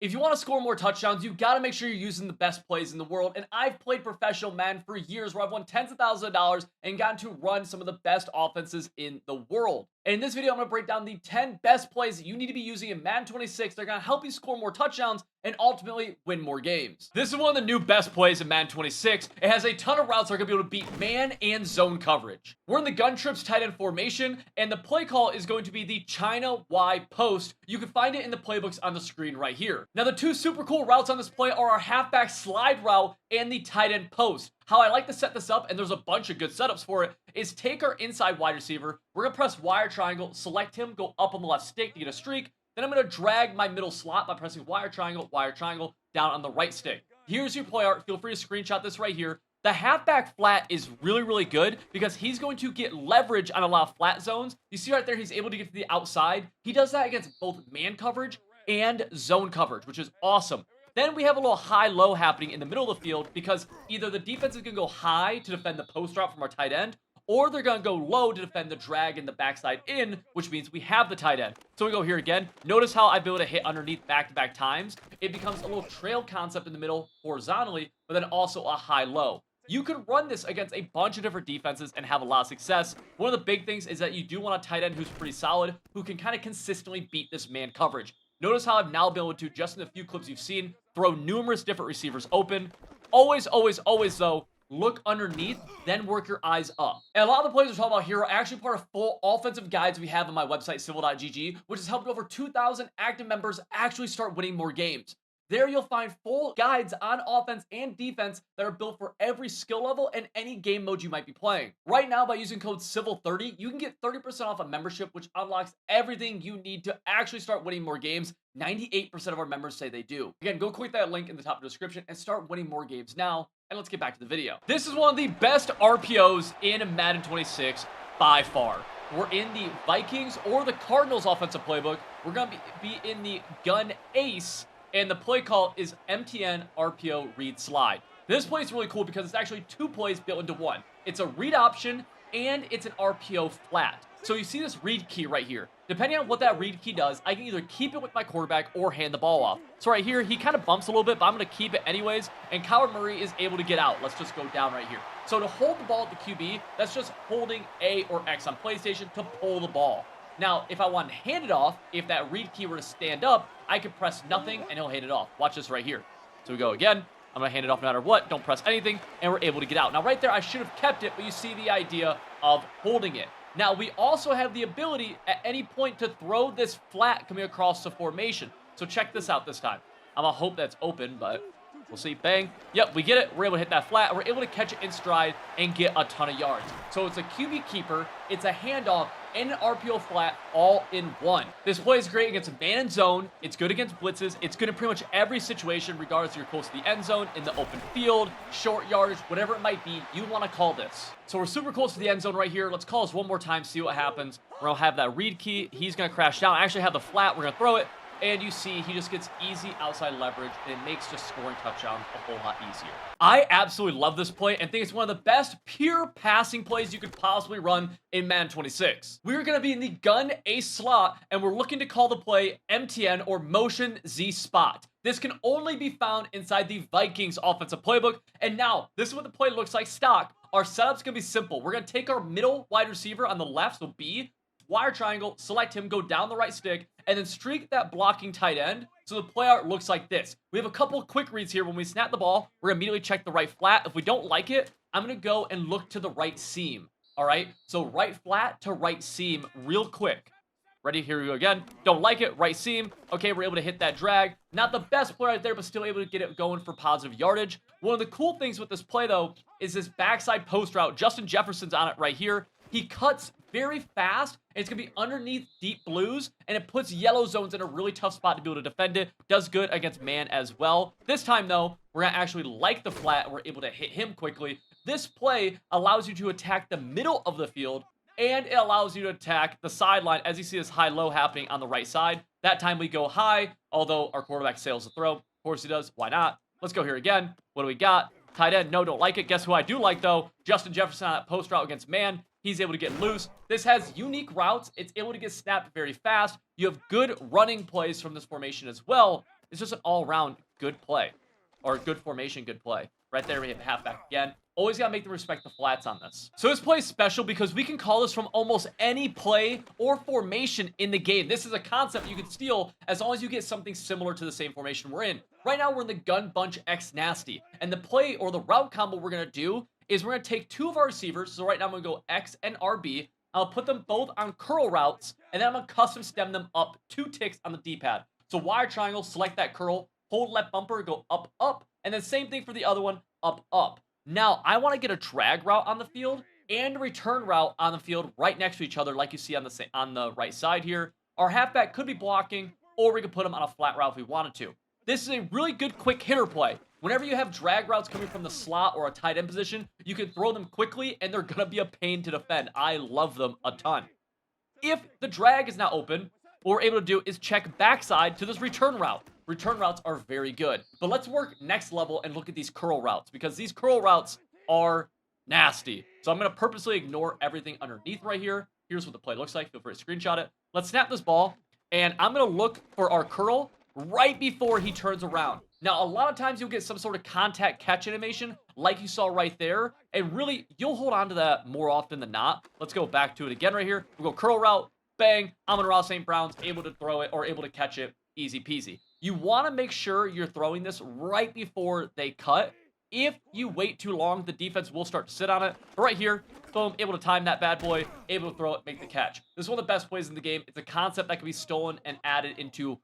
If you want to score more touchdowns, you got to make sure you're using the best plays in the world. And I've played professional Madden for years where I've won tens of thousands of dollars and gotten to run some of the best offenses in the world. And in this video, I'm going to break down the 10 best plays that you need to be using in Madden 26. They're going to help you score more touchdowns and ultimately win more games. This is one of the new best plays in Madden 26. It has a ton of routes that are going to be able to beat man and zone coverage. We're in the gun trips tight end formation, and the play call is going to be the China Y Post. You can find it in the playbooks on the screen right here. Now, the two super cool routes on this play are our halfback slide route and the tight end post. How I like to set this up, and there's a bunch of good setups for it, is take our inside wide receiver. We're going to press wire triangle, select him, go up on the left stick to get a streak. Then I'm going to drag my middle slot by pressing wire triangle, down on the right stick. Here's your play art. Feel free to screenshot this right here. The halfback flat is really, really good because he's going to get leverage on a lot of flat zones. You see right there, he's able to get to the outside. He does that against both man coverage and zone coverage, which is awesome. Then we have a little high-low happening in the middle of the field because either the defense is going to go high to defend the post route from our tight end, or they're going to go low to defend the drag and the backside in, which means we have the tight end. So we go here again. Notice how I've been able to hit underneath back-to-back times. It becomes a little trail concept in the middle horizontally, but then also a high-low. You can run this against a bunch of different defenses and have a lot of success. One of the big things is that you do want a tight end who's pretty solid, who can kind of consistently beat this man coverage. Notice how I've now been able to, just in the few clips you've seen, throw numerous different receivers open. Always, though, look underneath, then work your eyes up. And a lot of the plays we're talking about here are actually part of full offensive guides we have on my website, civil.gg, which has helped over 2,000 active members actually start winning more games. There you'll find full guides on offense and defense that are built for every skill level and any game mode you might be playing. Right now, by using code CIVIL30, you can get 30% off a membership, which unlocks everything you need to actually start winning more games. 98% of our members say they do. Again, go click that link in the top of the description and start winning more games now. And let's get back to the video. This is one of the best RPOs in Madden 26 by far. We're in the Vikings or the Cardinals offensive playbook. We're going to be in the gun ace. And the play call is MTN RPO Read Slide. This play is really cool because it's actually two plays built into one. It's a read option and it's an RPO flat. So you see this read key right here. Depending on what that read key does, I can either keep it with my quarterback or hand the ball off. So right here, he kind of bumps a little bit, but I'm going to keep it anyways. And Kyler Murray is able to get out. Let's just go down right here. So to hold the ball at the QB, that's just holding A or X on PlayStation to pull the ball. Now, if I want to hand it off, if that read key were to stand up, I could press nothing and he'll hand it off. Watch this right here. So we go again. I'm going to hand it off no matter what. Don't press anything. And we're able to get out. Now, right there, I should have kept it, but you see the idea of holding it. Now, we also have the ability at any point to throw this flat coming across the formation. So check this out this time. I'm going to hope that's open, but we'll see. Bang. Yep, we get it. We're able to hit that flat. We're able to catch it in stride and get a ton of yards. So it's a QB keeper. It's a handoff and an RPO flat all in one. This play is great against man and zone. It's good against blitzes. It's good in pretty much every situation, regardless if you're close to the end zone, in the open field, short yardage, whatever it might be, you want to call this. So we're super close to the end zone right here. Let's call this one more time, see what happens. We're going to have that read key. He's going to crash down. I actually have the flat. We're going to throw it. And you see, he just gets easy outside leverage, and it makes just scoring touchdowns a whole lot easier. I absolutely love this play and think it's one of the best pure passing plays you could possibly run in Madden 26. We're going to be in the gun ace slot, and we're looking to call the play MTN or Motion Z Spot. This can only be found inside the Vikings offensive playbook. And now, this is what the play looks like stock. Our setup's going to be simple. We're going to take our middle wide receiver on the left, so B, wire triangle, select him, go down the right stick, and then streak that blocking tight end. So the play art looks like this. We have a couple of quick reads here. When we snap the ball, we're going to immediately check the right flat. If we don't like it, I'm going to go and look to the right seam. All right, so right flat to right seam real quick. Ready? Here we go again. Don't like it. Right seam. Okay, we're able to hit that drag. Not the best play right there, but still able to get it going for positive yardage. One of the cool things with this play, though, is this backside post route. Justin Jefferson's on it right here. He cuts very fast, and it's going to be underneath deep blues, and it puts yellow zones in a really tough spot to be able to defend it. Does good against man as well. This time, though, we're going to actually like the flat, and we're able to hit him quickly. This play allows you to attack the middle of the field, and it allows you to attack the sideline, as you see this high-low happening on the right side. That time we go high, although our quarterback sails the throw. Of course he does. Why not? Let's go here again. What do we got? Tight end. No, don't like it. Guess who I do like, though? Justin Jefferson on that post route against man. He's able to get loose. This has unique routes. It's able to get snapped very fast. You have good running plays from this formation as well. It's just an all-around good play. Or good formation, good play. Right there, we have halfback again. Always got to make them respect the flats on this. So this play is special because we can call this from almost any play or formation in the game. This is a concept you can steal as long as you get something similar to the same formation we're in. Right now, we're in the gun bunch X nasty. And the play or the route combo we're going to do is we're going to take two of our receivers. So right now, I'm going to go X and RB. I'll put them both on curl routes, and then I'm going to custom stem them up 2 ticks on the D-pad. So wire triangle, select that curl, hold left bumper, go up, up, and then same thing for the other one, up, up. Now, I want to get a drag route on the field and a return route on the field right next to each other like you see on the right side here. Our halfback could be blocking, or we could put him on a flat route if we wanted to. This is a really good quick hitter play. Whenever you have drag routes coming from the slot or a tight end position, you can throw them quickly, and they're going to be a pain to defend. I love them a ton. If the drag is not open, what we're able to do is check backside to this return route. Return routes are very good. But let's work next level and look at these curl routes, because these curl routes are nasty. So I'm going to purposely ignore everything underneath right here. Here's what the play looks like. Feel free to screenshot it. Let's snap this ball, and I'm going to look for our curl right before he turns around. Now, a lot of times you'll get some sort of contact catch animation like you saw right there, and really, you'll hold on to that more often than not. Let's go back to it again right here. We'll go curl route, bang, Amon-Ra St. Brown's able to throw it or able to catch it, easy peasy. You want to make sure you're throwing this right before they cut. If you wait too long, the defense will start to sit on it. But right here, boom, able to time that bad boy, able to throw it, make the catch. This is one of the best plays in the game. It's a concept that can be stolen and added into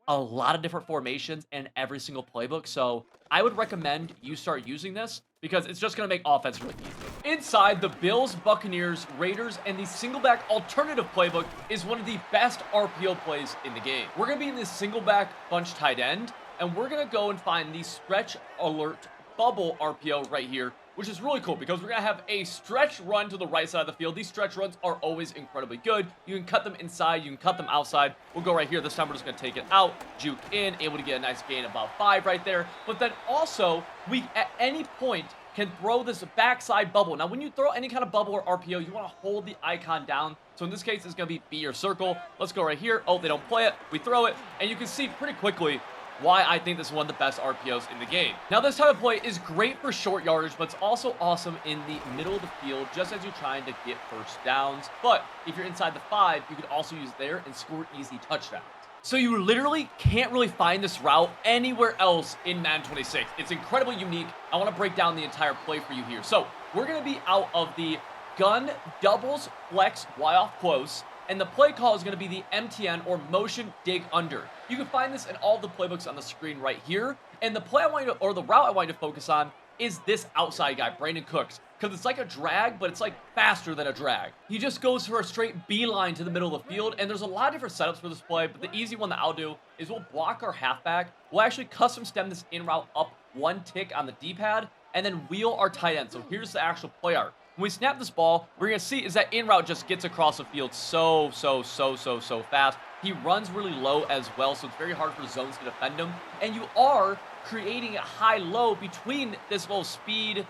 a lot of different formations and every single playbook. So I would recommend you start using this because it's just going to make offense really easy. Inside the Bills, Buccaneers, Raiders, and the single back alternative playbook is one of the best RPO plays in the game. We're going to be in this single back bunch tight end, and we're going to go and find the stretch alert bubble RPO right here, which is really cool because we're going to have a stretch run to the right side of the field. These stretch runs are always incredibly good. You can cut them inside, you can cut them outside. We'll go right here. This time we're just going to take it out, juke in, able to get a nice gain about 5 right there. But then also, we at any point can throw this backside bubble. Now, when you throw any kind of bubble or RPO, you want to hold the icon down. So in this case, it's going to be B or circle. Let's go right here. Oh, they don't play it. We throw it, and you can see pretty quickly why I think this is one of the best RPOs in the game. Now, this type of play is great for short yardage, but it's also awesome in the middle of the field, just as you're trying to get first downs. But if you're inside the 5, you could also use there and score easy touchdowns. So you literally can't really find this route anywhere else in Madden 26. It's incredibly unique. I want to break down the entire play for you here. So we're going to be out of the gun doubles flex Y off close, and the play call is going to be the MTN or motion dig under. You can find this in all the playbooks on the screen right here. And the play I want you to, or the route I want you to focus on is this outside guy, Brandon Cooks. Because it's like a drag, but it's like faster than a drag. He just goes for a straight beeline to the middle of the field, and there's a lot of different setups for this play, but the easy one that I'll do is we'll block our halfback. We'll actually custom stem this in route up 1 tick on the D-pad, and then wheel our tight end. So here's the actual play art. When we snap this ball, we're going to see is that in route just gets across the field so fast. He runs really low as well, so it's very hard for zones to defend him. And you are creating a high-low between this little speed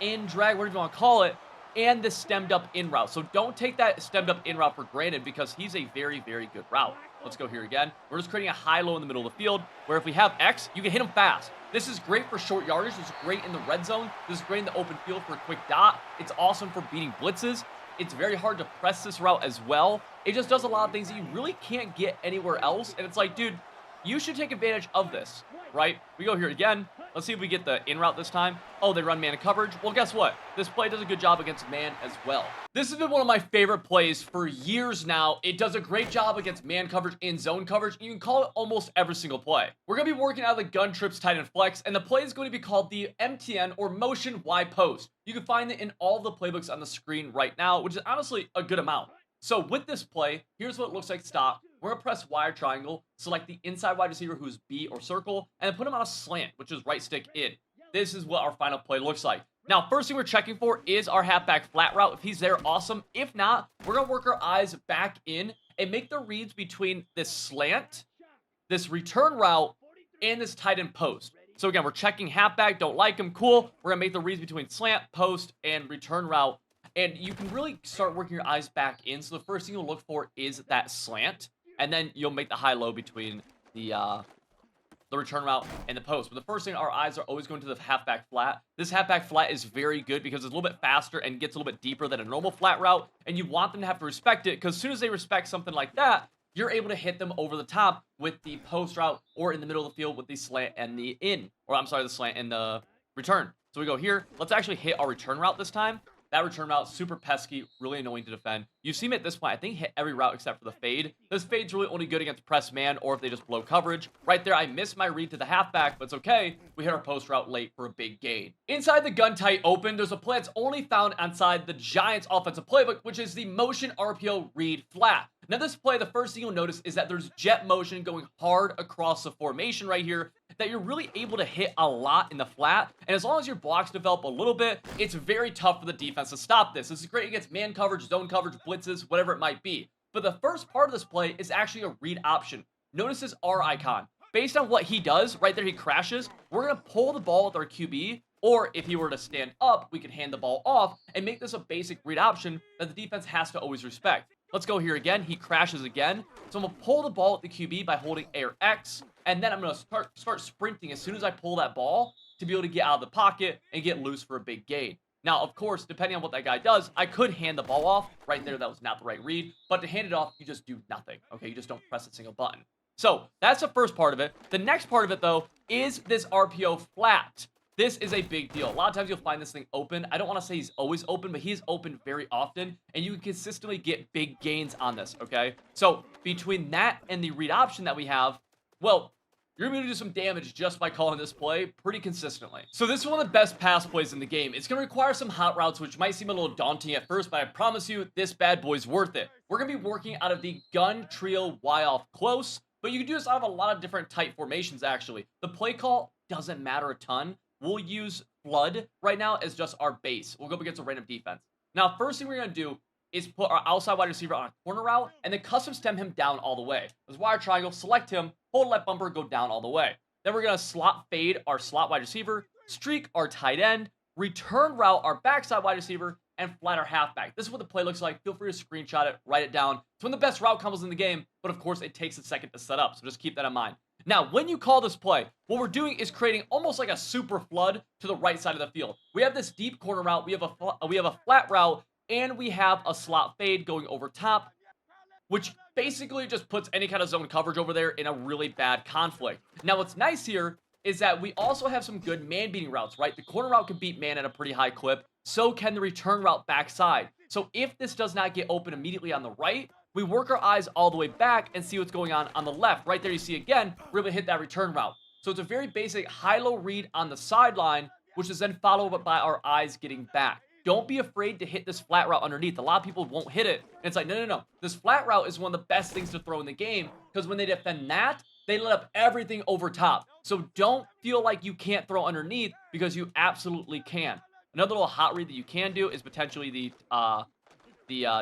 and drag, whatever you want to call it, and the stemmed up in route. So don't take that stemmed up in route for granted because he's a very good route. Let's go here again. We're just creating a high-low in the middle of the field where if we have X, you can hit him fast. This is great for short yardage. This is great in the red zone. This is great in the open field for a quick dot. It's awesome for beating blitzes. It's very hard to press this route as well. It just does a lot of things that you really can't get anywhere else. And it's like, dude, you should take advantage of this, right? We go here again. Let's see if we get the in route this time. Oh, they run man coverage. Well, guess what? This play does a good job against man as well. This has been one of my favorite plays for years now. It does a great job against man coverage and zone coverage. You can call it almost every single play. We're going to be working out of the gun trips tight end flex, and the play is going to be called the MTN or motion Y Post. You can find it in all the playbooks on the screen right now, which is honestly a good amount. So with this play, here's what it looks like stop. We're going to press wire triangle, select the inside wide receiver who's B or circle, and then put him on a slant, which is right stick in. This is what our final play looks like. Now, first thing we're checking for is our halfback flat route. If he's there, awesome. If not, we're going to work our eyes back in and make the reads between this slant, this return route, and this tight end post. So again, we're checking halfback, don't like him, cool. We're going to make the reads between slant, post, and return route. And you can really start working your eyes back in. So the first thing you'll look for is that slant. And then you'll make the high-low between the the return route, and the post. But the first thing, our eyes are always going to the halfback flat. This halfback flat is very good because it's a little bit faster and gets a little bit deeper than a normal flat route, and you want them to have to respect it, because as soon as they respect something like that, you're able to hit them over the top with the post route, or in the middle of the field with the slant and the the slant and the return. So we go here. Let's actually hit our return route this time. That return route, super pesky, really annoying to defend. You've seen me at this point, I think, hit every route except for the fade. This fade's really only good against press man or if they just blow coverage. Right there, I missed my read to the halfback, but it's okay. We hit our post route late for a big gain. Inside the gun tight open, there's a play that's only found inside the Giants offensive playbook, which is the motion RPO read flat. Now this play, the first thing you'll notice is that there's jet motion going hard across the formation right here that you're really able to hit a lot in the flat. And as long as your blocks develop a little bit, it's very tough for the defense to stop this. This is great against man coverage, zone coverage, blitzes, whatever it might be. But the first part of this play is actually a read option. Notice this R icon. Based on what he does, right there he crashes, we're going to pull the ball with our QB, or if he were to stand up, we can hand the ball off and make this a basic read option that the defense has to always respect. Let's go here again. He crashes again. So I'm going to pull the ball at the QB by holding Air X, and then I'm going to start sprinting as soon as I pull that ball to be able to get out of the pocket and get loose for a big gain. Now, of course, depending on what that guy does, I could hand the ball off. Right there, that was not the right read. But to hand it off, you just do nothing. Okay, you just don't press a single button. So that's the first part of it. The next part of it, though, is this RPO flat. This is a big deal. A lot of times you'll find this thing open. I don't want to say he's always open, but he's open very often, and you can consistently get big gains on this, okay? So between that and the read option that we have, well, you're going to do some damage just by calling this play pretty consistently. So this is one of the best pass plays in the game. It's going to require some hot routes, which might seem a little daunting at first, but I promise you, this bad boy's worth it. We're going to be working out of the gun trio Y off close, but you can do this out of a lot of different tight formations, actually. The play call doesn't matter a ton. We'll use flood right now as just our base. We'll go up against a random defense. Now, first thing we're going to do is put our outside wide receiver on a corner route and then custom stem him down all the way. There's wire triangle, select him, hold left bumper, go down all the way. Then we're going to slot fade our slot wide receiver, streak our tight end, return route our backside wide receiver, and flat our halfback. This is what the play looks like. Feel free to screenshot it, write it down. It's one of the best route combos in the game, but of course it takes a second to set up, so just keep that in mind. Now, when you call this play, what we're doing is creating almost like a super flood to the right side of the field. We have this deep corner route, we have a flat route, and we have a slot fade going over top, which basically just puts any kind of zone coverage over there in a really bad conflict. Now, what's nice here is that we also have some good man-beating routes, right? The corner route can beat man at a pretty high clip, so can the return route backside. So if this does not get open immediately on the right, we work our eyes all the way back and see what's going on the left. Right there you see again, we're able to hit that return route. So it's a very basic high-low read on the sideline, which is then followed up by our eyes getting back. Don't be afraid to hit this flat route underneath. A lot of people won't hit it. And it's like, no. This flat route is one of the best things to throw in the game, because when they defend that, they let up everything over top. So don't feel like you can't throw underneath, because you absolutely can. Another little hot read that you can do is potentially the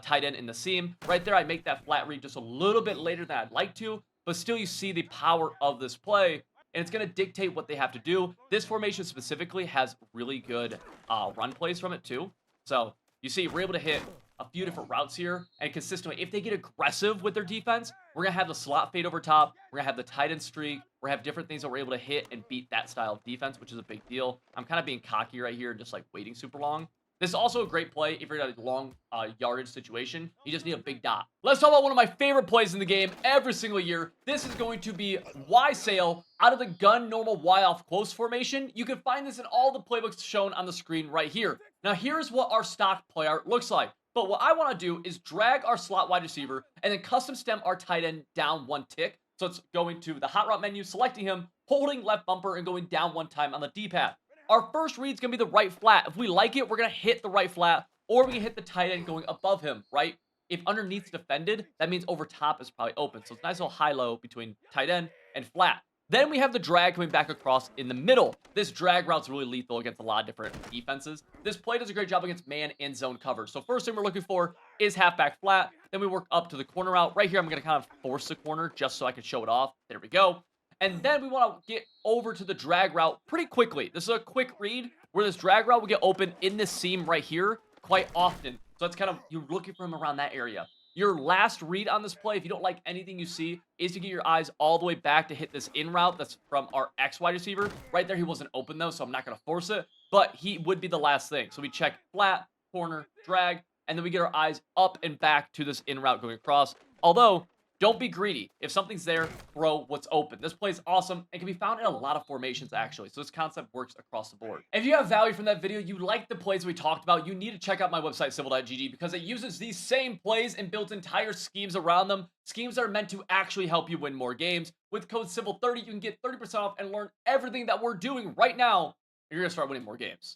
tight end in the seam. Right there, I make that flat read just a little bit later than I'd like to, but still you see the power of this play, and it's going to dictate what they have to do. This formation specifically has really good run plays from it too. So you see we're able to hit a few different routes here, and consistently, if they get aggressive with their defense, we're going to have the slot fade over top, we're going to have the tight end streak, we're going to have different things that we're able to hit and beat that style of defense, which is a big deal. I'm kind of being cocky right here and just like waiting super long. This is also a great play if you're in a long yardage situation. You just need a big dot. Let's talk about one of my favorite plays in the game every single year. This is going to be Y sail out of the gun normal Y off close formation. You can find this in all the playbooks shown on the screen right here. Now here's what our stock play art looks like. But what I want to do is drag our slot wide receiver and then custom stem our tight end down one tick. So it's going to the hot route menu, selecting him, holding left bumper, and going down one time on the D-pad. Our first read's going to be the right flat. If we like it, we're going to hit the right flat, or we can hit the tight end going above him, right? If underneath's defended, that means over top is probably open. So it's a nice little high-low between tight end and flat. Then we have the drag coming back across in the middle. This drag route's really lethal against a lot of different defenses. This play does a great job against man and zone coverage. So first thing we're looking for is halfback flat. Then we work up to the corner route. Right here, I'm going to kind of force the corner just so I can show it off. There we go. And then we want to get over to the drag route pretty quickly. This is a quick read where this drag route will get open in this seam right here quite often. So it's kind of, you're looking for him around that area. Your last read on this play, if you don't like anything you see, is to get your eyes all the way back to hit this in route that's from our X wide receiver. Right there, he wasn't open though, so I'm not going to force it, but he would be the last thing. So we check flat, corner, drag, and then we get our eyes up and back to this in route going across. Although, don't be greedy. If something's there, throw what's open. This play is awesome and can be found in a lot of formations, actually. So this concept works across the board. If you have value from that video, you like the plays we talked about, you need to check out my website, civil.gg, because it uses these same plays and builds entire schemes around them. Schemes that are meant to actually help you win more games. With code CIVIL30, you can get 30% off and learn everything that we're doing right now. You're going to start winning more games.